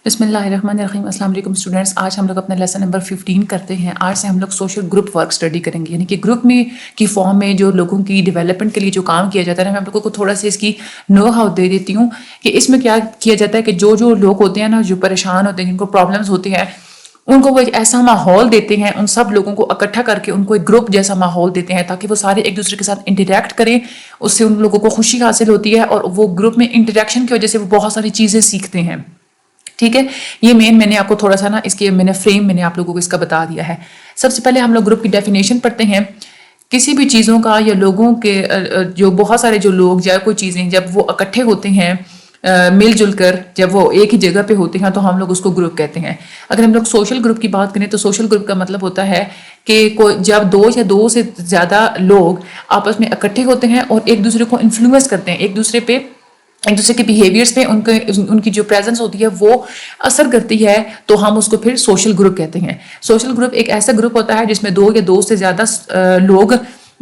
بسم اللہ الرحمن الرحیم. السلام علیکم اسٹوڈنٹس. آج ہم لوگ اپنا لیسن نمبر 15 کرتے ہیں. آج سے ہم لوگ سوشل گروپ ورک اسٹڈی کریں گے, یعنی کہ گروپ میں کی فارم میں جو لوگوں کی ڈیولپمنٹ کے لیے جو کام کیا جاتا ہے. میں آپ لوگوں کو تھوڑا سا اس کی نو ہاؤ دے دیتی ہوں کہ اس میں کیا کیا جاتا ہے کہ جو لوگ ہوتے ہیں نا, جو پریشان ہوتے ہیں, جن کو پرابلمس ہوتی ہیں, ان کو وہ ایک ایسا ماحول دیتے ہیں, ان سب لوگوں کو اکٹھا کر کے ان کو ایک گروپ جیسا ماحول دیتے ہیں تاکہ وہ سارے ایک دوسرے کے ساتھ انٹریکٹ کریں. اس سے ان لوگوں کو خوشی حاصل ہوتی ہے اور وہ گروپ میں انٹریکشن کی وجہ سے وہ بہت ساری چیزیں سیکھتے ہیں. ٹھیک ہے, یہ میں نے آپ کو تھوڑا سا نا اس کے فریم میں نے آپ لوگوں کو اس کا بتا دیا ہے. سب سے پہلے ہم لوگ گروپ کی ڈیفینیشن پڑھتے ہیں. کسی بھی چیزوں کا یا لوگوں کے جو بہت سارے جو لوگ یا کوئی چیزیں جب وہ اکٹھے ہوتے ہیں مل جل کر, جب وہ ایک ہی جگہ پہ ہوتے ہیں تو ہم لوگ اس کو گروپ کہتے ہیں. اگر ہم لوگ سوشل گروپ کی بات کریں تو سوشل گروپ کا مطلب ہوتا ہے کہ جب دو سے زیادہ لوگ آپس میں اکٹھے ہوتے ہیں اور ایک دوسرے کو انفلوئنس کرتے ہیں, ایک دوسرے کے بیہیویئرس پہ ان کی جو پریزنس ہوتی ہے وہ اثر کرتی ہے, تو ہم اس کو پھر سوشل گروپ کہتے ہیں. سوشل گروپ ایک ایسا گروپ ہوتا ہے جس میں دو سے زیادہ لوگ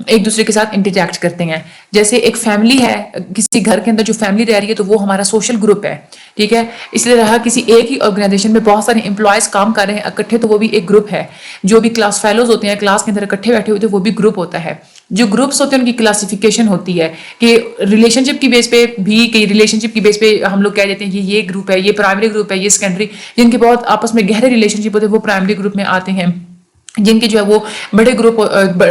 ایک دوسرے کے ساتھ انٹریکٹ کرتے ہیں. جیسے ایک فیملی ہے, کسی گھر کے اندر جو فیملی رہ رہی ہے تو وہ ہمارا سوشل گروپ ہے. ٹھیک ہے, اس لیے رہا کسی ایک ہی آرگنائزیشن میں بہت سارے امپلائز کام کر رہے ہیں اکٹھے, تو وہ بھی ایک گروپ ہے. جو بھی کلاس فیلوز ہوتے ہیں کلاس کے اندر اکٹھے بیٹھے ہوتے ہیں وہ بھی گروپ ہوتا ہے. جو گروپس ہوتے ہیں ان کی کلاسیفیکیشن ہوتی ہے کہ ریلیشن شپ کی بیس پہ بھی, کہ ریلیشن شپ کی بیس پہ ہم لوگ کہہ دیتے ہیں کہ یہ گروپ ہے, یہ پرائمری گروپ ہے, یہ سیکنڈری. جن کے بہت آپس میں گہرے ریلیشن شپ ہوتے ہیں وہ پرائمری گروپ میں آتے ہیں. جن کے جو ہے وہ بڑے گروپ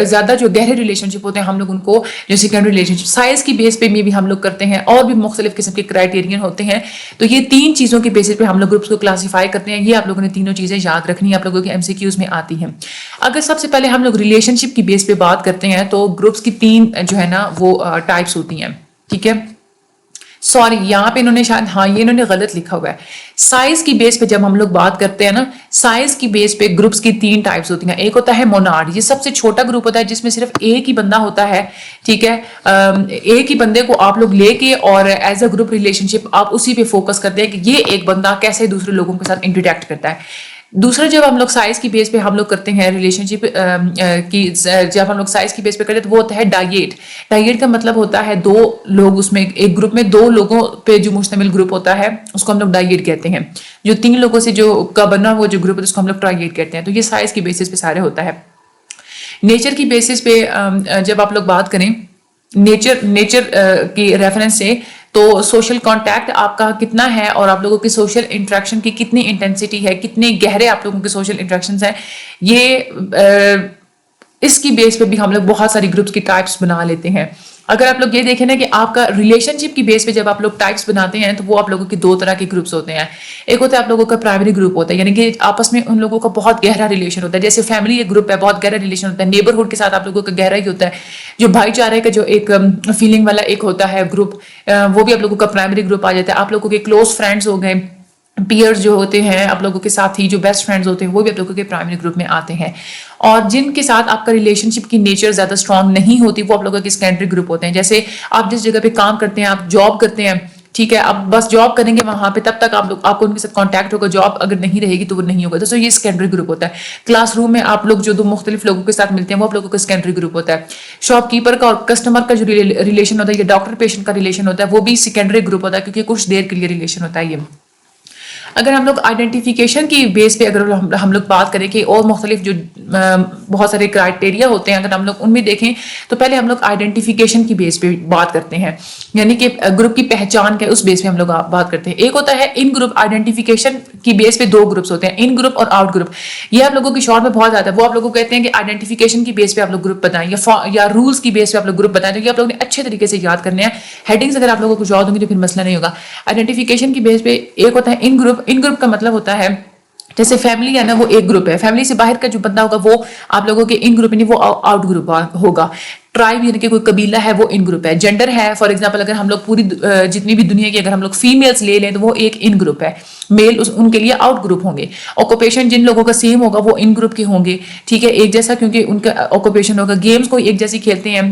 زیادہ جو گہرے ریلیشن شپ ہوتے ہیں ہم لوگ ان کو جو سیکنڈری ریلیشن شپ. سائز کی بیس پہ بھی ہم لوگ کرتے ہیں, اور بھی مختلف قسم کے کرائٹیرین ہوتے ہیں. تو یہ تین چیزوں کے بیسس پہ ہم لوگ گروپس کو کلاسیفائی کرتے ہیں. یہ آپ لوگوں نے تینوں چیزیں یاد رکھنی ہیں, آپ لوگوں کے ایم سی کیوز میں آتی ہیں. اگر سب سے پہلے ہم لوگ ریلیشن شپ کی بیس پہ بات کرتے ہیں تو گروپس کی تین جو ہے نا وہ ٹائپس ہوتی ہیں. ٹھیک ہے, سوری یہاں پہ انہوں نے شاید یہ انہوں نے غلط لکھا ہوا ہے. سائز کی بیس پہ جب ہم لوگ بات کرتے ہیں نا, سائز کی بیس پہ گروپس کی تین ٹائپس ہوتی ہیں. ایک ہوتا ہے موناڈ, یہ سب سے چھوٹا گروپ ہوتا ہے جس میں صرف ایک ہی بندہ ہوتا ہے. ٹھیک ہے, ایک ہی بندے کو آپ لوگ لے کے اور ایز اے گروپ ریلیشن شپ آپ اسی پہ فوکس کرتے ہیں کہ یہ ایک بندہ کیسے دوسرے لوگوں کے ساتھ انٹریکٹ کرتا ہے. دوسرا جب ہم لوگ سائز کی بیس پہ ہم لوگ کرتے ہیں ریلیشن شپ کی, جب ہم لوگ سائز کی بیس پہ کرتے ہیں تو وہ ہوتا ہے ڈائیٹ. ڈائیٹ کا مطلب ہوتا ہے دو لوگ, اس میں ایک گروپ میں دو لوگوں پہ جو مشتمل گروپ ہوتا ہے اس کو ہم لوگ ڈائیٹ کہتے ہیں. جو تین لوگوں سے جو کا بنا وہ جو گروپ ہے اس کو ہم لوگ ٹرائیٹ کہتے ہیں. تو یہ سائز کی بیسس پہ سارے ہوتا ہے. نیچر کی بیسس پہ جب آپ لوگ بات کریں نیچر کی ریفرنس سے, تو سوشل کانٹیکٹ آپ کا کتنا ہے اور آپ لوگوں کی سوشل انٹریکشن کی کتنی انٹینسٹی ہے, کتنے گہرے آپ لوگوں کے سوشل انٹریکشنز ہیں, یہ اس کی بیس پہ بھی ہم لوگ بہت ساری گروپس کی ٹائپس بنا لیتے ہیں. اگر آپ لوگ یہ دیکھیں نا کہ آپ کا ریلیشن شپ کی بیس پہ جب آپ لوگ ٹائپس بناتے ہیں تو وہ آپ لوگوں کی دو طرح کے گروپس ہوتے ہیں. ایک ہوتا ہے آپ لوگوں کا پرائمری گروپ ہوتا ہے, یعنی کہ آپس میں ان لوگوں کا بہت گہرا ریلیشن ہوتا ہے. جیسے فیملی ایک گروپ ہے, بہت گہرا ریلیشن ہوتا ہے. نیبرہڈ کے ساتھ آپ لوگوں کا گہرا ہی ہوتا ہے. جو بھائی چارے کا جو ایک فیلنگ والا ایک ہوتا ہے گروپ, وہ بھی آپ لوگوں کا پرائمری گروپ آ جاتا ہے. آپ لوگوں کے کلوز فرینڈز ہو گئے, پیئرز جو ہوتے ہیں آپ لوگوں کے ساتھی, جو بیسٹ فرینڈز ہوتے ہیں وہ بھی آپ لوگوں کے پرائمری گروپ میں آتے ہیں. اور جن کے ساتھ آپ کا ریلیشن شپ کی نیچر زیادہ اسٹرانگ نہیں ہوتی وہ آپ لوگوں کے سیکنڈری گروپ ہوتے ہیں. جیسے آپ جس جگہ پہ کام کرتے ہیں, آپ جاب کرتے ہیں, ٹھیک ہے, آپ بس جاب کریں گے وہاں پہ تب تک آپ کو ان کے ساتھ کانٹیکٹ ہوگا. جاب اگر نہیں رہے گی تو وہ نہیں ہوگا. تو یہ سیکنڈری گروپ ہوتا ہے. کلاس روم میں آپ لوگ جو دو مختلف لوگوں کے ساتھ ملتے ہیں وہ آپ لوگوں کا سیکنڈری گروپ ہوتا ہے. شاپ کیپر کا اور کسٹمر کا جو ریلیشن ہوتا ہے, یا ڈاکٹر پیشنٹ کا ریلیشن ہوتا ہے, وہ بھی سیکنڈری گروپ ہوتا ہے کیونکہ کچھ دیر کے لیے ریلیشن ہوتا ہے. یہ اگر ہم لوگ آئیڈینٹیفیکیشن کی بیس پہ اگر ہم لوگ بات کریں کہ اور مختلف جو بہت سارے کرائٹیریا ہوتے ہیں, اگر ہم لوگ ان میں دیکھیں تو پہلے ہم لوگ آئیڈینٹیفیکیشن کی بیس پہ بات کرتے ہیں, یعنی کہ گروپ کی پہچان کیا اس بیس پہ ہم لوگ بات کرتے ہیں. ایک ہوتا ہے ان گروپ. آئیڈینٹیفیکیشن کی بیس پہ دو گروپس ہوتے ہیں, ان گروپ اور آؤٹ گروپ. یہ آپ لوگوں کی شارٹ میں بہت زیادہ ہے. وہ آپ لوگوں کو کہتے ہیں کہ آئیڈینٹیفیکیشن کی بیس پہ آپ لوگ گروپ بتائیں, یا رولس کی بیس پہ آپ لوگ گروپ بتائیں. تو یہ آپ لوگوں نے اچھے طریقے سے یاد کرنے ہیں. ہیڈنگز اگر آپ لوگوں کو یاد ہوں گی تو پھر مسئلہ نہیں ہوگا. آئیڈینٹیفیکیشن کی بیس پہ ایک ہوتا ہے ان گروپ. ان گروپ کا مطلب ہوتا ہے جیسے فیملی ہے نا, وہ ایک گروپ ہے. فیملی سے باہر کا جو بندہ ہوگا وہ آپ لوگوں کے ان گروپ نہیں, وہ آؤٹ گروپ ہوگا. ٹرائب یعنی کہ کوئی قبیلہ ہے وہ ان گروپ ہے. جینڈر ہے فار ایگزامپل اگر ہم لوگ پوری جتنی بھی دنیا کی اگر ہم لوگ فیمیلز لے لیں تو وہ ایک ان گروپ ہے. میل ان کے لیے آؤٹ گروپ ہوں گے. آکوپیشن جن لوگوں کا سیم ہوگا وہ ان گروپ کے ہوں گے. ٹھیک ہے, ایک جیسا کیونکہ ان کا آکوپیشن ہوگا. گیمز کو ایک جیسی کھیلتے ہیں,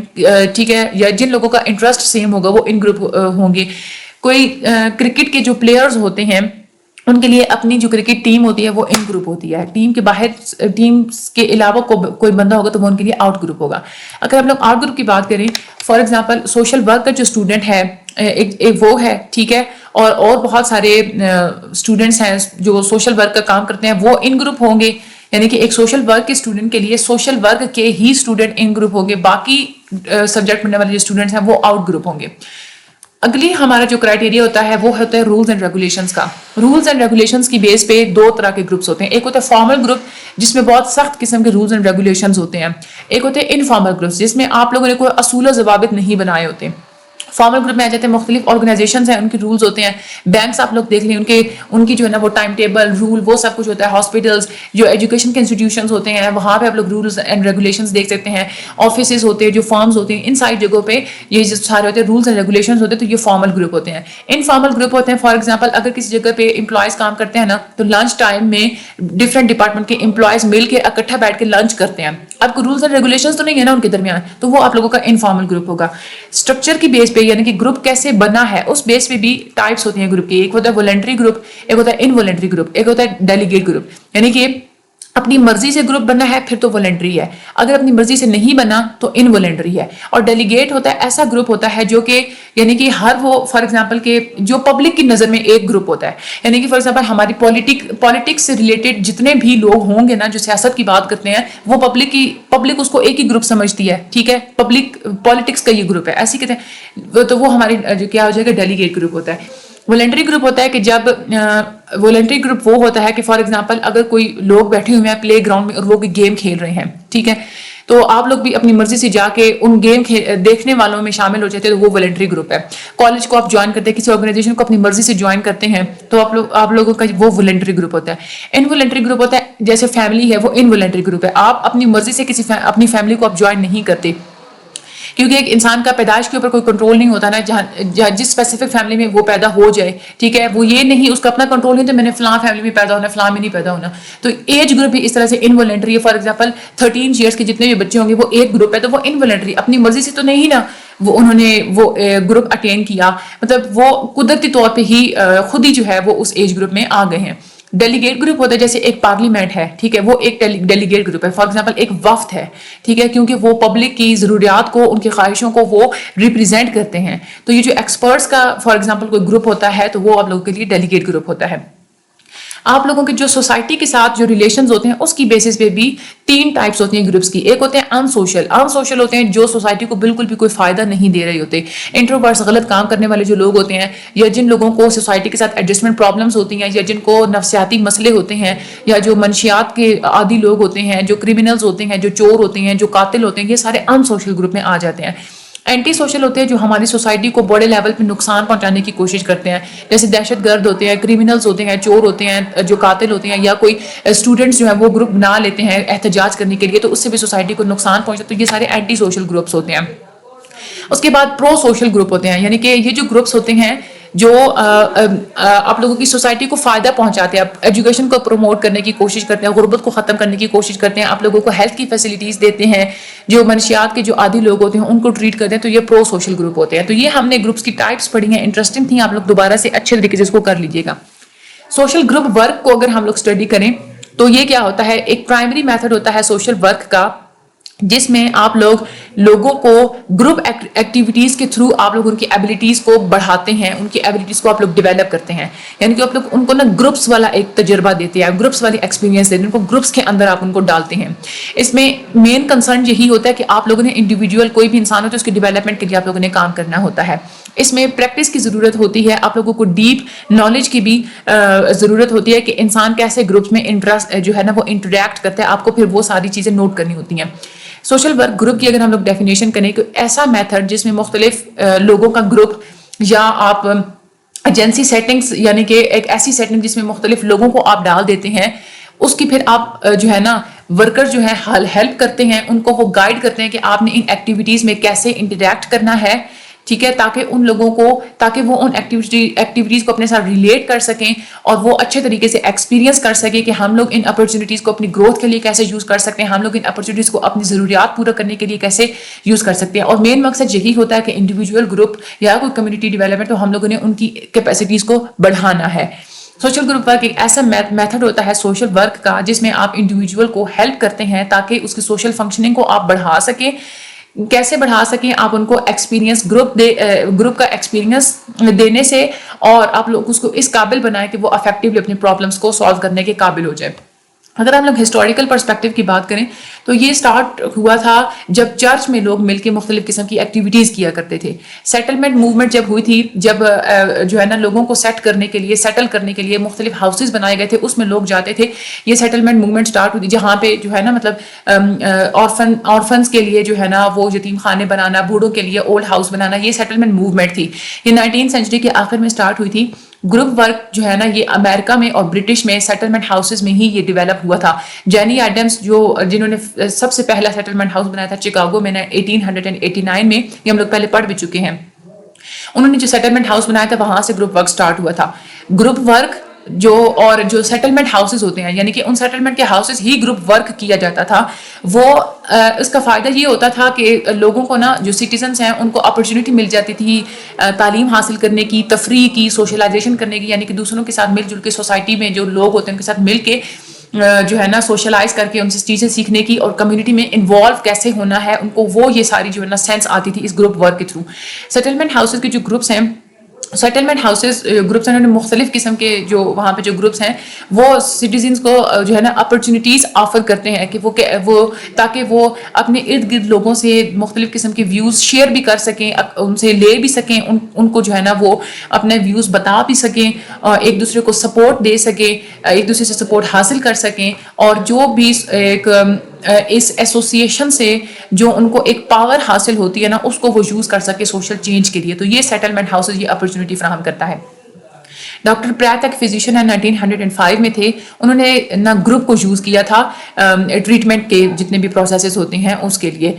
ٹھیک ہے, یا جن لوگوں کا انٹرسٹ سیم ہوگا وہ ان گروپ ہوں گے. کوئی کرکٹ کے جو پلیئرز ہوتے ہیں ان کے لیے اپنی جو کرکٹ ٹیم ہوتی ہے وہ ان گروپ ہوتی ہے. ٹیم کے باہر ٹیم کے علاوہ کوئی بندہ ہوگا تو وہ ان کے لیے آؤٹ گروپ ہوگا. اگر ہم لوگ آؤٹ گروپ کی بات کریں, فار ایگزامپل سوشل ورک کا جو اسٹوڈنٹ ہے ایک وہ ہے, ٹھیک ہے, اور بہت سارے اسٹوڈنٹس ہیں جو سوشل ورک کا کام کرتے ہیں وہ ان گروپ ہوں گے. یعنی کہ ایک سوشل ورک کے اسٹوڈنٹ کے لیے سوشل ورک کے ہی اسٹوڈنٹ ان گروپ ہوں گے, باقی سبجیکٹ پڑھنے والے جو اسٹوڈنٹس ہیں وہ آؤٹ گروپ ہوں گے. اگلی ہمارا جو کرائٹیریا ہوتا ہے وہ ہوتا ہے رولز اینڈ ریگولیشنز کا. رولز اینڈ ریگولیشنز کی بیس پہ دو طرح کے گروپس ہوتے ہیں. ایک ہوتا ہے فارمل گروپ جس میں بہت سخت قسم کے رولز اینڈ ریگولیشنز ہوتے ہیں. ایک ہوتے ہیں انفارمل گروپس جس میں آپ لوگوں نے کوئی اصول و ضوابط نہیں بنائے ہوتے. فارمل گروپ میں آ جاتے ہیں مختلف آرگنائزیشنز ہیں, ان کے رولز ہوتے ہیں. بینکس آپ لوگ دیکھ لیں, ان کی جو ہے نا وہ ٹائم ٹیبل رول وہ سب کچھ ہوتا ہے. ہاسپٹلس جو ایجوکیشن کے انسٹیٹیوشنز ہوتے ہیں وہاں پہ آپ لوگ رولز اینڈ ریگولیشنز دیکھ سکتے ہیں. آفیسز ہوتے ہیں, جو فارمز ہوتے ہیں, ان ساری جگہوں پہ یہ جو سارے ہوتے ہیں رولز اینڈ ریگولیشنز ہوتے ہیں, تو یہ فارمل گروپ ہوتے ہیں. انفارمل گروپ ہوتے ہیں فار ایگزامپل اگر کسی جگہ پہ امپلائز کام کرتے ہیں نا تو لنچ ٹائم میں ڈفرینٹ ڈپارٹمنٹ کے امپلائز مل کے اکٹھا بیٹھ کے لنچ کرتے ہیں. اب رولز اینڈ ریگولیشنز تو نہیں ہے نا ان کے درمیان, تو وہ آپ لوگوں کا انفارمل گروپ ہوگا. اسٹرکچر کی بیس پہ یعنی کہ گروپ کیسے بنا ہے اس بیس پہ بھی ٹائپس ہوتی ہیں گروپ کی. ایک ہوتا ہے والنٹری گروپ, ایک ہوتا ہے انوالنٹری گروپ, ایک ہوتا ہے ڈیلیگیٹ گروپ. یعنی کہ اپنی مرضی سے گروپ بننا ہے پھر تو والنٹری ہے, اگر اپنی مرضی سے نہیں بنا تو انوالنٹری ہے. اور ڈیلیگیٹ ہوتا ہے ایسا گروپ ہوتا ہے جو کہ یعنی کہ ہر وہ فار ایگزامپل کہ جو پبلک کی نظر میں ایک گروپ ہوتا ہے. یعنی کہ فار ایگزامپل ہماری پالیٹکس سے ریلیٹڈ جتنے بھی لوگ ہوں گے نا جو سیاست کی بات کرتے ہیں وہ پبلک اس کو ایک ہی گروپ سمجھتی ہے. ٹھیک ہے, پبلک پالیٹکس کا یہ گروپ ہے ایسے کہتے ہیں, تو وہ ہماری جو کیا ہو جائے گا ڈیلیگیٹ گروپ ہوتا ہے. والنٹری گروپ ہوتا ہے کہ جب والنٹری گروپ وہ ہوتا ہے کہ فار ایگزامپل اگر کوئی لوگ بیٹھے ہوئے ہیں پلے گراؤنڈ میں اور وہ کوئی گیم کھیل رہے ہیں, ٹھیک ہے, تو آپ لوگ بھی اپنی مرضی سے جا کے ان گیم دیکھنے والوں میں شامل ہو جاتے ہیں, تو وہ والنٹری گروپ ہے. کالج کو آپ جوائن کرتے ہیں, کسی آرگنائزیشن کو اپنی مرضی سے جوائن کرتے ہیں تو آپ لوگوں کا وہ والنٹری گروپ ہوتا ہے. انوالنٹری گروپ ہوتا ہے جیسے فیملی ہے وہ انوالنٹری گروپ ہے. آپ اپنی مرضی سے اپنی فیملی کو آپ جوائن نہیں کرتے کیونکہ ایک انسان کا پیدائش کے اوپر کوئی کنٹرول نہیں ہوتا نا, جس اسپیسیفک فیملی میں وہ پیدا ہو جائے, ٹھیک ہے, وہ یہ نہیں اس کا اپنا کنٹرول نہیں تو میں نے فلاں فیملی میں پیدا ہونا فلاں میں نہیں پیدا ہونا. تو ایج گروپ بھی اس طرح سے انوالنٹری ہے. فار ایگزامپل 13 ایئرس کے جتنے بھی بچے ہوں گے وہ ایک گروپ ہے, تو وہ انوالنٹری اپنی مرضی سے تو نہیں نا وہ انہوں نے وہ گروپ اٹین کیا, مطلب وہ قدرتی طور پہ ہی خود ہی جو ہے وہ اس ایج گروپ میں آ گئے ہیں. ڈیلیگیٹ گروپ ہوتا ہے جیسے ایک پارلیمنٹ ہے, ٹھیک ہے, وہ ایک ڈیلیگیٹ گروپ ہے. فار ایگزامپل ایک وفد ہے, ٹھیک ہے, کیونکہ وہ پبلک کی ضروریات کو ان کی خواہشوں کو وہ ریپرزینٹ کرتے ہیں. تو یہ جو ایکسپرٹس کا فار ایگزامپل کوئی گروپ ہوتا ہے تو وہ آپ لوگوں کے لیے ڈیلیگیٹ گروپ ہوتا ہے. آپ لوگوں کے جو سوسائٹی کے ساتھ جو ریلیشنز ہوتے ہیں اس کی بیسس پہ بھی 3 ٹائپس ہوتی ہیں گروپس کی. ایک ہوتے ہیں ان سوشل ہوتے ہیں جو سوسائٹی کو بالکل بھی کوئی فائدہ نہیں دے رہے ہوتے. انٹروورٹس غلط کام کرنے والے جو لوگ ہوتے ہیں, یا جن لوگوں کو سوسائٹی کے ساتھ ایڈجسٹمنٹ پرابلمس ہوتی ہیں, یا جن کو نفسیاتی مسئلے ہوتے ہیں, یا جو منشیات کے عادی لوگ ہوتے ہیں, جو کرمنلز ہوتے ہیں, جو چور ہوتے ہیں, جو قاتل ہوتے ہیں, یہ سارے ان سوشل گروپ میں آ جاتے ہیں. اینٹی سوشل ہوتے ہیں جو ہماری سوسائٹی کو بڑے لیول پہ نقصان پہنچانے کی کوشش کرتے ہیں, جیسے دہشت گرد ہوتے ہیں, کرمنلز ہوتے ہیں, چور ہوتے ہیں, جو قاتل ہوتے ہیں, یا کوئی اسٹوڈنٹس جو ہیں وہ گروپ بنا لیتے ہیں احتجاج کرنے کے لیے, تو اس سے بھی سوسائٹی کو نقصان پہنچتا ہے. تو یہ سارے اینٹی سوشل گروپس ہوتے ہیں. اس کے بعد پرو سوشل گروپ ہوتے ہیں, یعنی کہ یہ جو گروپس ہوتے ہیں جو آپ لوگوں کی سوسائٹی کو فائدہ پہنچاتے ہیں, ایجوکیشن کو پروموٹ کرنے کی کوشش کرتے ہیں, غربت کو ختم کرنے کی کوشش کرتے ہیں, آپ لوگوں کو ہیلتھ کی فیسلٹیز دیتے ہیں, جو منشیات کے جو عادی لوگ ہوتے ہیں ان کو ٹریٹ کرتے ہیں, تو یہ پرو سوشل گروپ ہوتے ہیں. تو یہ ہم نے گروپس کی ٹائپس پڑھی ہیں, انٹرسٹنگ تھیں, آپ لوگ دوبارہ سے اچھے طریقے سے اس کو کر لیجیے گا. سوشل گروپ ورک کو اگر ہم لوگ اسٹڈی کریں تو یہ کیا ہوتا ہے, ایک پرائمری میتھڈ ہوتا ہے سوشل ورک کا جس میں آپ لوگوں کو گروپ ایکٹیویٹیز کے تھرو آپ لوگ ان کی ایبلٹیز کو بڑھاتے ہیں, ان کی ایبلٹیز کو آپ لوگ ڈیولپ کرتے ہیں. یعنی کہ آپ لوگ ان کو نا گروپس والا ایک تجربہ دیتے ہیں, گروپس والی ایکسپیرینس دیتے ہیں, ان کو گروپس کے اندر آپ ان کو ڈالتے ہیں. اس میں مین کنسرن یہی ہوتا ہے کہ آپ لوگوں نے انڈیویجول کوئی بھی انسان ہوتا ہے اس کی ڈیولپمنٹ کے لیے آپ لوگوں نے کام کرنا ہوتا ہے. اس میں پریکٹس کی ضرورت ہوتی ہے, آپ لوگوں کو ڈیپ نالج کی بھی ضرورت ہوتی ہے کہ انسان کیسے گروپس میں انٹرسٹ جو ہے نا وہ انٹریکٹ کرتا ہے, آپ کو پھر وہ ساری چیزیں نوٹ کرنی ہوتی ہیں. سوشل ورک گروپ کی اگر ہم لوگ ڈیفینیشن کریں کہ ایسا میتھڈ جس میں مختلف لوگوں کا گروپ, یا آپ ایجنسی سیٹنگز یعنی کہ ایک ایسی سیٹنگ جس میں مختلف لوگوں کو آپ ڈال دیتے ہیں, اس کی پھر آپ جو ہے نا ورکر جو ہے ہیلپ کرتے ہیں, ان کو وہ گائیڈ کرتے ہیں کہ آپ نے ان ایکٹیویٹیز میں کیسے انٹریکٹ کرنا ہے, ٹھیک ہے, تاکہ ان لوگوں کو وہ ان ایکٹیویٹیز کو اپنے ساتھ ریلیٹ کر سکیں اور وہ اچھے طریقے سے ایکسپیرینس کر سکیں کہ ہم لوگ ان اپرچونیٹیز کو اپنی گروتھ کے لیے کیسے یوز کر سکتے ہیں, ہم لوگ ان اپرچونیٹیز کو اپنی ضروریات پورا کرنے کے لیے کیسے یوز کر سکتے ہیں. اور مین مقصد یہی ہوتا ہے کہ انڈیویجول گروپ یا کوئی کمیونٹی ڈیولپمنٹ تو ہم لوگوں نے ان کی کیپیسٹیز کو بڑھانا ہے. سوشل گروپ ورک ایک ایسا میتھڈ ہوتا ہے سوشل ورک کا جس میں آپ انڈیویجول کو ہیلپ کرتے ہیں تاکہ اس کی سوشل فنکشننگ کو آپ بڑھا سکیں, کیسے بڑھا سکیں آپ ان کو ایکسپیرینس گروپ کا ایکسپیرینس دینے سے, اور آپ لوگ اس کو اس قابل بنائیں کہ وہ افیکٹولی اپنی پرابلمس کو سالو کرنے کے قابل ہو جائے. اگر ہم لوگ ہسٹوریکل پرسپیکٹو کی بات کریں تو یہ سٹارٹ ہوا تھا جب چرچ میں لوگ مل کے مختلف قسم کی ایکٹیویٹیز کیا کرتے تھے. سیٹلمنٹ موومنٹ جب ہوئی تھی, جب جو ہے نا لوگوں کو سیٹل کرنے کے لیے مختلف ہاؤسز بنائے گئے تھے, اس میں لوگ جاتے تھے. یہ سیٹلمنٹ موومنٹ سٹارٹ ہوئی تھی جہاں پہ جو ہے نا مطلب آرفنس کے لیے جو ہے نا وہ یتیم خانے بنانا, بوڑھوں کے لیے اولڈ ہاؤس بنانا, یہ سیٹلمنٹ موومنٹ تھی. یہ 19 سینچری کے آخر میں سٹارٹ ہوئی تھی. گروپ ورک جو ہے نا یہ امریکہ میں اور برٹش میں سیٹلمنٹ ہاؤسز میں ہی یہ ڈیولپ ہوا تھا. جینی ایڈمز جنہوں نے سب سے پہلا سیٹلمنٹ ہاؤس بنایا تھا چکاگو میں 1889 میں, یہ ہم لوگ پہلے پڑھ بھی چکے ہیں. انہوں نے جو سیٹلمنٹ ہاؤس بنایا تھا وہاں سے گروپ ورک سٹارٹ ہوا تھا. گروپ ورک جو سیٹلمنٹ ہاؤسز ہوتے ہیں, یعنی کہ ان سیٹلمنٹ کے ہاؤسز ہی گروپ ورک کیا جاتا تھا. وہ اس کا فائدہ یہ ہوتا تھا کہ لوگوں کو نا جو سٹیزنس ہیں ان کو اپرچونیٹی مل جاتی تھی تعلیم حاصل کرنے کی, تفریح کی, سوشلائزیشن کرنے کی, یعنی کہ دوسروں کے ساتھ مل جل کے سوسائٹی میں جو لوگ ہوتے ہیں ان کے ساتھ مل کے جو ہے نا سوشلائز کر کے ان سے چیزیں سیکھنے کی, اور کمیونٹی میں انوالو کیسے ہونا ہے ان کو, وہ یہ ساری جو ہے نا سینس آتی تھی اس گروپ ورک کے تھرو. سیٹلمنٹ ہاؤسز کے جو گروپس ہیں, سیٹلمنٹ ہاؤسز گروپس ہیں, انہوں نے مختلف قسم کے جو وہاں پہ جو گروپس ہیں وہ سٹیزنس کو جو ہے نا اپرچونیٹیز آفر کرتے ہیں کہ وہ تاکہ وہ اپنے ارد گرد لوگوں سے مختلف قسم کے ویوز شیئر بھی کر سکیں, ان سے لے بھی سکیں, ان کو جو ہے نا وہ اپنے ویوز بتا بھی سکیں, ایک دوسرے کو سپورٹ دے سکیں, ایک دوسرے سے سپورٹ حاصل کر سکیں, اور جو بھی ایک اس ایسوسیشن سے جو ان کو ایک پاور حاصل ہوتی ہے نا اس کو وہ یوز کر سکے سوشل چینج کے لیے. تو یہ سیٹلمنٹ ہاؤسز یہ اپرچونیٹی فراہم کرتا ہے. ڈاکٹر پریت ایک فزیشین ہے, 1905 میں تھے. انہوں نے نا گروپ کو یوز کیا تھا ٹریٹمنٹ کے جتنے بھی پروسیسز ہوتے ہیں اس کے لیے.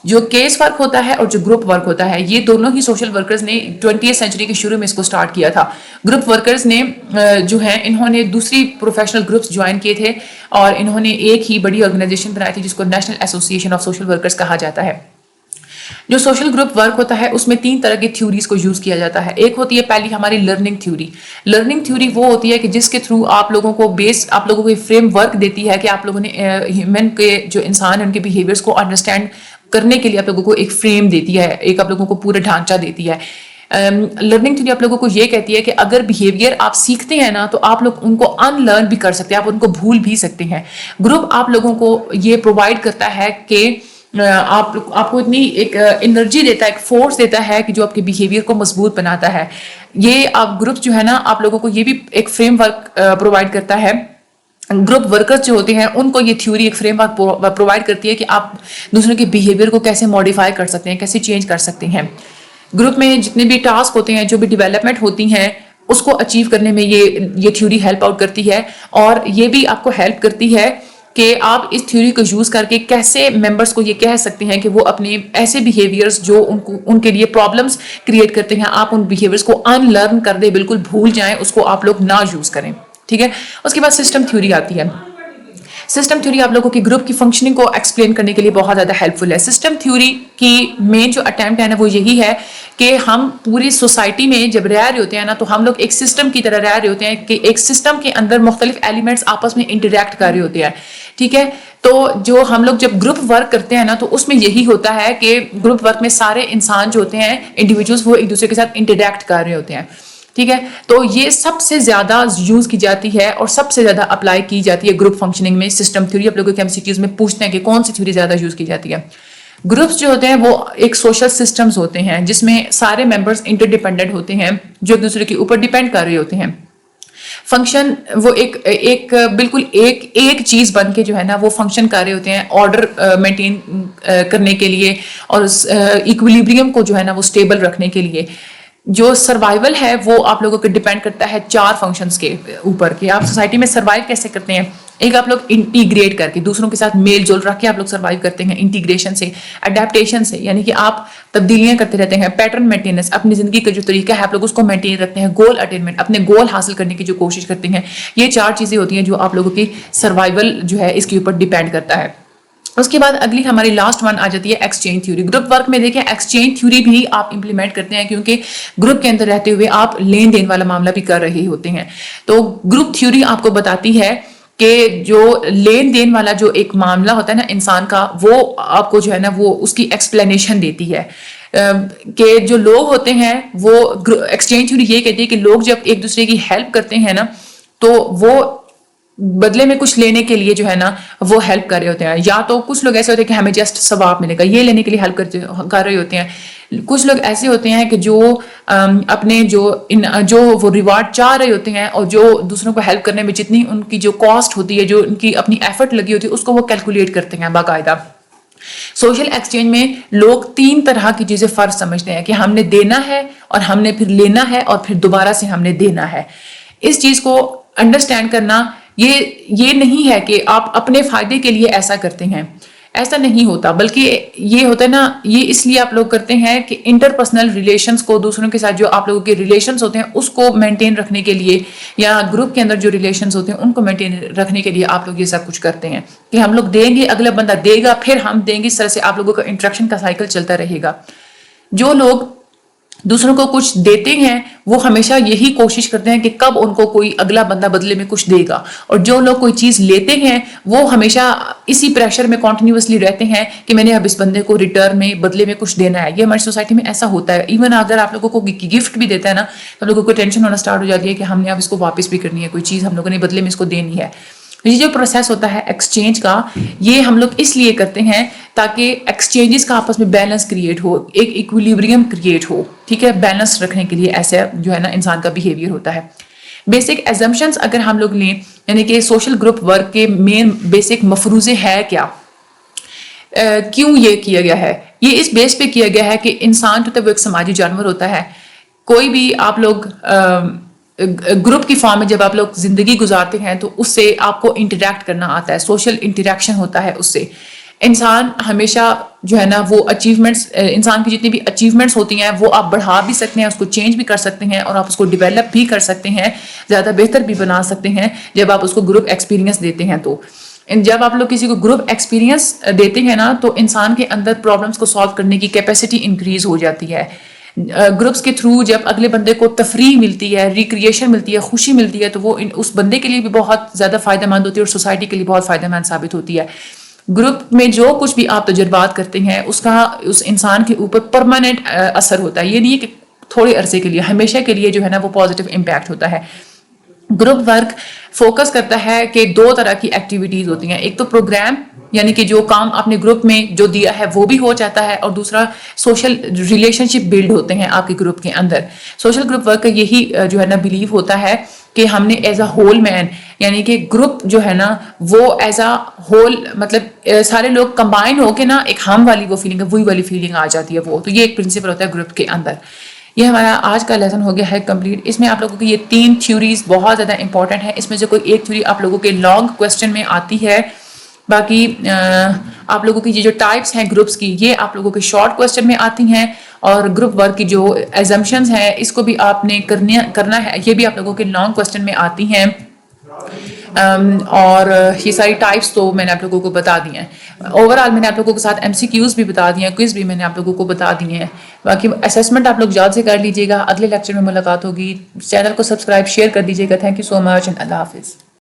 جو کیس ورک ہوتا ہے اور جو گروپ ورک ہوتا ہے یہ دونوں ہی سوشل ورکرز نے 20th سینچری کے شروع میں اس کو سٹارٹ کیا تھا. گروپ ورکرز نے جو ہیں انہوں نے دوسری پروفیشنل گروپس جوائن کیے تھے, اور انہوں نے ایک ہی بڑی آرگنائزیشن بنائی تھی جس کو national association of social workers کہا جاتا ہے. جو سوشل گروپ ورک ہوتا ہے اس میں 3 طرح کی تھیوریز کو یوز کیا جاتا ہے. ایک ہوتی ہے پہلی ہماری لرننگ تھیوری. لرننگ تھیوری وہ ہوتی ہے کہ جس کے تھرو آپ لوگوں کو فریم ورک دیتی ہے کہ آپ لوگوں نے ہیومن کے جو انسان ہیں ان کے بیہیویئرس کو انڈرسٹینڈ کرنے کے لیے آپ لوگوں کو ایک فریم دیتی ہے, ایک آپ لوگوں کو پورا ڈھانچہ دیتی ہے. لرننگ تھیوری آپ لوگوں کو یہ کہتی ہے کہ اگر بیہیویئر آپ سیکھتے ہیں نا تو آپ لوگ ان کو ان لرن بھی کر سکتے ہیں, آپ ان کو بھول بھی سکتے ہیں. گروپ آپ لوگوں کو یہ پرووائڈ کرتا ہے کہ آپ کو اتنی ایک انرجی دیتا ہے, ایک فورس دیتا ہے کہ جو آپ کے بیہیویئر کو مضبوط بناتا ہے. یہ آپ گروپ جو ہے نا آپ لوگوں کو یہ بھی ایک فریم ورک پرووائڈ کرتا ہے. گروپ ورکرز جو ہوتے ہیں ان کو یہ تھیوری ایک فریم ورک پرووائڈ کرتی ہے کہ آپ دوسروں کے بیہیویئر کو کیسے ماڈیفائی کر سکتے ہیں, کیسے چینج کر سکتے ہیں. گروپ میں جتنے بھی ٹاسک ہوتے ہیں, جو بھی ڈیولپمنٹ ہوتی ہیں, اس کو اچیو کرنے میں یہ تھیوری ہیلپ آؤٹ کرتی ہے. اور یہ بھی آپ کو ہیلپ کرتی ہے کہ آپ اس تھیوری کو یوز کر کے کیسے ممبرس کو یہ کہہ سکتے ہیں کہ وہ اپنے ایسے بیہیویئرز جو ان کے لیے پرابلمس کریٹ کرتے ہیں, آپ ان بیہیویئرز کو ان لرن کر دیں, بالکل بھول جائیں, اس کو آپ لوگ نہ یوز کریں. ٹھیک ہے. اس کے بعد سسٹم تھیوری آتی ہے. سسٹم تھیوری آپ لوگوں کی گروپ کی فنکشننگ کو ایکسپلین کرنے کے لیے بہت زیادہ ہیلپ فل ہے. سسٹم تھیوری کی مین جو اٹیمپٹ ہے نا وہ یہی ہے کہ ہم پوری سوسائٹی میں جب رہ رہے ہوتے ہیں نا تو ہم لوگ ایک سسٹم کی طرح رہ رہے ہوتے ہیں کہ ایک سسٹم کے اندر مختلف ایلیمنٹس آپس میں انٹریکٹ کر رہے ہوتے ہیں. ٹھیک ہے. تو جو ہم لوگ جب گروپ ورک کرتے ہیں نا تو اس میں یہی ہوتا ہے کہ گروپ ورک میں سارے انسان جو ہوتے ہیں انڈیویجولس وہ ایک دوسرے کے ساتھ انٹریکٹ کر رہے ہوتے ہیں. ٹھیک ہے. تو یہ سب سے زیادہ یوز کی جاتی ہے اور سب سے زیادہ اپلائی کی جاتی ہے گروپ فنکشننگ میں سسٹم تھیوری. آپ لوگوں کے MCQs میں پوچھتے ہیں کہ کون سی تھیوری زیادہ یوز کی جاتی ہے. گروپس جو ہوتے ہیں وہ ایک سوشل سسٹمز ہوتے ہیں جس میں سارے ممبرس انٹرڈیپینڈنٹ ہوتے ہیں جو ایک دوسرے کے اوپر ڈیپینڈ کر رہے ہوتے ہیں. فنکشن وہ ایک بالکل ایک چیز بن کے جو ہے نا وہ فنکشن کر رہے ہوتے ہیں آرڈر مینٹین کرنے کے لیے اور ایکویلیبریم کو جو ہے نا وہ اسٹیبل رکھنے کے لیے. جو سروائیول ہے وہ آپ لوگوں کو ڈیپینڈ کرتا ہے 4 فنکشنز کے اوپر کہ آپ سوسائٹی میں سروائیو کیسے کرتے ہیں. ایک آپ لوگ انٹیگریٹ کر کے دوسروں کے ساتھ میل جول رکھ کے آپ لوگ سروائیو کرتے ہیں انٹیگریشن سے, اڈیپٹیشن سے, یعنی کہ آپ تبدیلیاں کرتے رہتے ہیں, پیٹرن مینٹیننس, اپنی زندگی کا جو طریقہ ہے آپ لوگ اس کو مینٹین رکھتے ہیں, گول اٹینمنٹ, اپنے گول حاصل کرنے کی جو کوشش کرتے ہیں. یہ 4 چیزیں ہوتی ہیں جو آپ لوگوں کی سروائیول جو ہے اس کے اوپر ڈیپینڈ کرتا ہے. اس کے بعد اگلی ہماری لاسٹ ون آ جاتی ہے ایکسچینج تھیوری. گروپ ورک میں دیکھیں ایکسچینج تھیوری بھی آپ امپلیمنٹ کرتے ہیں کیونکہ گروپ کے اندر رہتے ہوئے آپ لین دین والا معاملہ بھی کر رہے ہوتے ہیں. تو گروپ تھیوری آپ کو بتاتی ہے کہ جو لین دین والا جو ایک معاملہ ہوتا ہے نا انسان کا, وہ آپ کو جو ہے نا وہ اس کی ایکسپلینیشن دیتی ہے کہ جو لوگ ہوتے ہیں وہ ایکسچینج تھیوری یہ کہتی ہے کہ لوگ جب ایک دوسرے کی ہیلپ کرتے ہیں نا تو وہ بدلے میں کچھ لینے کے لیے جو ہے نا وہ ہیلپ کر رہے ہوتے ہیں. یا تو کچھ لوگ ایسے ہوتے ہیں کہ ہمیں جسٹ ثواب ملے گا یہ لینے کے لیے ہیلپ کر رہے ہوتے ہیں. کچھ لوگ ایسے ہوتے ہیں کہ جو اپنے جو وہ ریوارڈ چاہ رہے ہوتے ہیں اور جو دوسروں کو ہیلپ کرنے میں جتنی ان کی جو کاسٹ ہوتی ہے, جو ان کی اپنی ایفرٹ لگی ہوتی ہے, اس کو وہ کیلکولیٹ کرتے ہیں باقاعدہ. سوشل ایکسچینج میں لوگ 3 طرح کی چیزیں فرض سمجھتے ہیں کہ ہم نے دینا ہے اور ہم نے پھر لینا ہے اور پھر دوبارہ سے ہم نے دینا ہے. اس چیز کو انڈرسٹینڈ کرنا یہ نہیں ہے کہ آپ اپنے فائدے کے لیے ایسا کرتے ہیں, ایسا نہیں ہوتا, بلکہ یہ ہوتا ہے نا, یہ اس لیے آپ لوگ کرتے ہیں کہ انٹر پرسنل ریلیشنز کو, دوسروں کے ساتھ جو آپ لوگوں کے ریلیشنز ہوتے ہیں اس کو مینٹین رکھنے کے لیے, یا گروپ کے اندر جو ریلیشنز ہوتے ہیں ان کو مینٹین رکھنے کے لیے آپ لوگ یہ سب کچھ کرتے ہیں کہ ہم لوگ دیں گے, اگلا بندہ دے گا, پھر ہم دیں گے. اس طرح سے آپ لوگوں کا انٹریکشن کا سائیکل چلتا رہے گا. جو لوگ دوسروں کو کچھ دیتے ہیں وہ ہمیشہ یہی کوشش کرتے ہیں کہ کب ان کو کوئی اگلا بندہ بدلے میں کچھ دے گا, اور جو لوگ کوئی چیز لیتے ہیں وہ ہمیشہ اسی پریشر میں کنٹینیوسلی رہتے ہیں کہ میں نے اب اس بندے کو ریٹرن میں بدلے میں کچھ دینا ہے. یہ ہماری سوسائٹی میں ایسا ہوتا ہے. ایون اگر آپ لوگوں کو گفٹ بھی دیتا ہے نا تو لوگوں کو ٹینشن ہونا سٹارٹ ہو جاتی ہے کہ ہم نے اب اس کو واپس بھی کرنی ہے, کوئی چیز ہم لوگوں نے بدلے میں اس کو دینی ہے. یہ جو پروسیس ہوتا ہے ایکسچینج کا, یہ ہم لوگ اس لیے کرتے ہیں تاکہ ایکسچینجز کا آپس میں بیلنس کریٹ ہو, ایک ایکویلیبریم کریٹ ہو, ٹھیک ہے, بیلنس رکھنے کے لیے ایسا جو ہے نا انسان کا بیہیویئر ہوتا ہے. بیسک ایزمپشنز اگر ہم لوگ لیں, یعنی کہ سوشل گروپ ورک کے مین بیسک مفروضے ہے کیا, کیوں یہ کیا گیا ہے, یہ اس بیس پہ کیا گیا ہے کہ انسان تو وہ ایک سماجی جانور ہوتا ہے. کوئی بھی آپ لوگ گروپ کی فارم میں جب آپ لوگ زندگی گزارتے ہیں تو اس سے آپ کو انٹریکٹ کرنا آتا ہے, سوشل انٹریکشن ہوتا ہے. اس سے انسان ہمیشہ جو ہے نا وہ اچیومنٹس, انسان کی جتنی بھی اچیومنٹس ہوتی ہیں وہ آپ بڑھا بھی سکتے ہیں, اس کو چینج بھی کر سکتے ہیں, اور آپ اس کو ڈیولپ بھی کر سکتے ہیں, زیادہ بہتر بھی بنا سکتے ہیں جب آپ اس کو گروپ ایکسپیرینس دیتے ہیں. تو جب آپ لوگ کسی کو گروپ ایکسپیرینس دیتے ہیں نا تو انسان کے اندر پرابلمس کو سالو کرنے کی کیپیسٹی انکریز ہو جاتی ہے. گروپس کے تھرو جب اگلے بندے کو تفریح ملتی ہے, ریکریشن ملتی ہے, خوشی ملتی ہے, تو وہ اس بندے کے لیے بھی بہت زیادہ فائدہ مند ہوتی ہے اور سوسائٹی کے لیے بہت فائدہ مند ثابت ہوتی ہے. گروپ میں جو کچھ بھی آپ تجربات کرتے ہیں اس کا اس انسان کے اوپر پرماننٹ اثر ہوتا ہے. یہ نہیں ہے کہ تھوڑے عرصے کے لیے, ہمیشہ کے لیے جو ہے نا وہ پازیٹیو امپیکٹ ہوتا ہے. گروپ ورک فوکس کرتا ہے کہ 2 طرح کی ایکٹیویٹیز ہوتی ہیں. ایک تو پروگرام, یعنی کہ جو کام آپ نے گروپ میں جو دیا ہے وہ بھی ہو جاتا ہے, اور دوسرا سوشل ریلیشن شپ بلڈ ہوتے ہیں آپ کے گروپ کے اندر. سوشل گروپ ورک کا یہی جو ہے نا بلیو ہوتا ہے کہ ہم نے ایز اے ہول مین, یعنی کہ گروپ جو ہے نا وہ ایز اے ہول, مطلب سارے لوگ کمبائن ہو کے نا ایک ہم والی وہ فیلنگ ہے, وہی والی فیلنگ آ جاتی ہے. وہ تو یہ ایک پرنسپل ہوتا ہے گروپ کے اندر. یہ ہمارا آج کا لیسن ہو گیا ہے کمپلیٹ. اس میں آپ لوگوں کی یہ 3 تھیوریز بہت زیادہ امپورٹنٹ ہیں. اس میں سے کوئی ایک تھیوری آپ لوگوں کے لانگ کوسچن میں آتی ہے, باقی آپ لوگوں کی یہ جو ٹائپس ہیں گروپس کی یہ آپ لوگوں کے شارٹ کوسچن میں آتی ہیں, اور گروپ ورک کی جو ایزمپشنز ہیں اس کو بھی آپ نے کرنا ہے, یہ بھی آپ لوگوں کے لانگ کوسچن میں آتی ہیں. اور یہ ساری ٹائپس تو میں نے آپ لوگوں کو بتا دی ہیں. اوور آل میں نے آپ لوگوں کے ساتھ MCQs بھی بتا دی ہیں, کوئز بھی میں نے آپ لوگوں کو بتا دی ہیں. باقی اسیسمنٹ آپ لوگ یاد سے کر لیجیے گا. اگلے لیکچر میں ملاقات ہوگی. چینل کو سبسکرائب شیئر کر دیجیے گا. Thank you so much and اللہ حافظ.